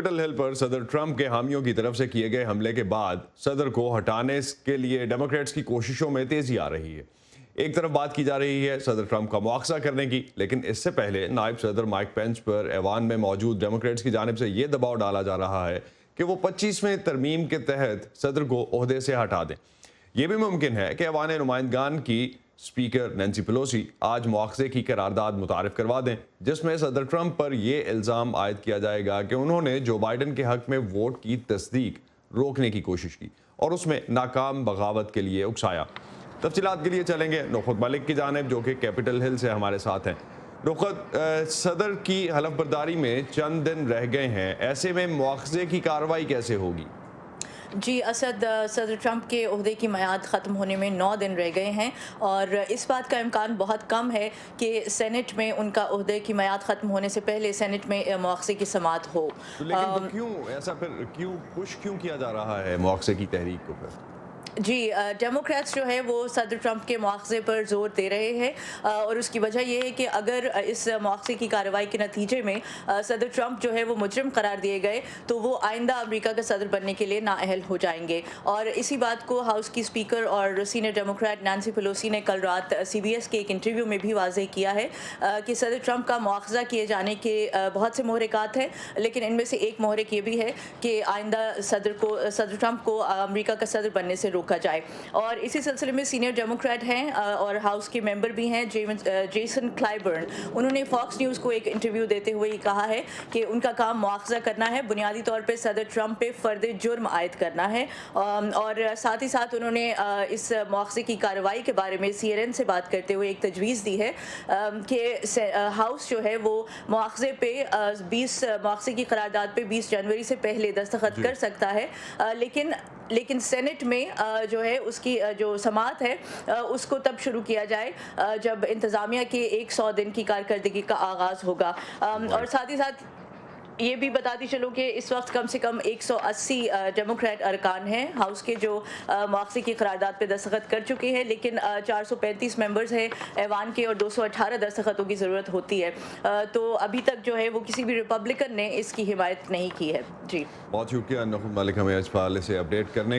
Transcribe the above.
Capital ہل پر صدر Trump کے حامیوں کی طرف سے کیے گئے حملے کے بعد صدر کو ہٹانے کے لیے ڈیموکریٹس کی کوششوں میں تیزی آ رہی ہے۔ ایک طرف بات کی جا رہی ہے صدر ٹرمپ کا مواخذہ کرنے کی، لیکن اس سے پہلے نائب صدر مائک پینس پر ایوان میں موجود ڈیموکریٹس کی جانب سے یہ دباؤ ڈالا جا رہا ہے کہ وہ 25ویں ترمیم کے تحت صدر کو عہدے سے ہٹا دیں۔ یہ بھی ممکن ہے کہ ایوان نمائندگان کی اسپیکر نینسی پیلوسی آج مواخذے کی قرارداد متعارف کروا دیں، جس میں صدر ٹرمپ پر یہ الزام عائد کیا جائے گا کہ انہوں نے جو بائیڈن کے حق میں ووٹ کی تصدیق روکنے کی کوشش کی اور اس میں ناکام بغاوت کے لیے اکسایا۔ تفصیلات کے لیے چلیں گے نخبت ملک کی جانب، جو کہ کیپٹل ہل سے ہمارے ساتھ ہیں۔ نخبت، صدر کی حلف برداری میں چند دن رہ گئے ہیں، ایسے میں مواخذے کی کارروائی کیسے ہوگی؟ جی اسد، صدر ٹرمپ کے عہدے کی میعاد ختم ہونے میں 9 دن رہ گئے ہیں اور اس بات کا امکان بہت کم ہے کہ سینٹ میں ان کا عہدے کی میعاد ختم ہونے سے پہلے سینٹ میں مواخذے کی سماعت ہو۔ لیکن کیوں ایسا، پھر کیوں پش کیوں کیا جا رہا ہے مواخذے کی تحریک کو پھر؟ جی، ڈیموکریٹس جو ہے وہ صدر ٹرمپ کے مواخذے پر زور دے رہے ہیں اور اس کی وجہ یہ ہے کہ اگر اس مواخذے کی کارروائی کے نتیجے میں صدر ٹرمپ جو ہے وہ مجرم قرار دیے گئے تو وہ آئندہ امریکہ کا صدر بننے کے لیے نااہل ہو جائیں گے، اور اسی بات کو ہاؤس کی اسپیکر اور سینئر ڈیموکریٹ نینسی پیلوسی نے کل رات CBS کے ایک انٹرویو میں بھی واضح کیا ہے کہ صدر ٹرمپ کا مواخذہ کیے جانے کے بہت سے محرکات ہیں، لیکن ان میں سے ایک محرک یہ بھی ہے کہ آئندہ صدر ٹرمپ کو امریکہ کا صدر بننے سے روکا جائے۔ اور اسی سلسلے میں سینئر ڈیموکریٹ ہیں اور ہاؤس کے ممبر بھی ہیں جیسن کلائبرن، انہوں نے فاکس نیوز کو ایک انٹرویو دیتے ہوئے یہ کہا ہے کہ ان کا کام مواخذہ کرنا ہے، بنیادی طور پہ صدر ٹرمپ پہ فرد جرم عائد کرنا ہے، اور ساتھ ہی ساتھ انہوں نے اس مواخذے کی کارروائی کے بارے میں CNN سے بات کرتے ہوئے ایک تجویز دی ہے کہ ہاؤس جو ہے وہ مواخذے پہ مواخذے کی قرارداد پہ 20 جنوری سے پہلے دستخط کر سکتا ہے، لیکن سینٹ میں جو ہے اس کی جو سماعت ہے اس کو تب شروع کیا جائے جب انتظامیہ کے 100 دن کی کارکردگی کا آغاز ہوگا۔ اور ساتھ ہی ساتھ یہ بھی بتاتی چلوں کہ اس وقت کم سے کم 180 ڈیموکریٹ ارکان ہیں ہاؤس کے جو مواخذے کی قرارداد پہ دستخط کر چکے ہیں، لیکن 435 ممبرز ہیں ایوان کے اور 218 دستخطوں کی ضرورت ہوتی ہے، تو ابھی تک جو ہے وہ کسی بھی ریپبلکن نے اس کی حمایت نہیں کی ہے۔ جی بہت شکریہ نخبت ملک، ہمیں اس حوالے سے اپڈیٹ کرنے کا۔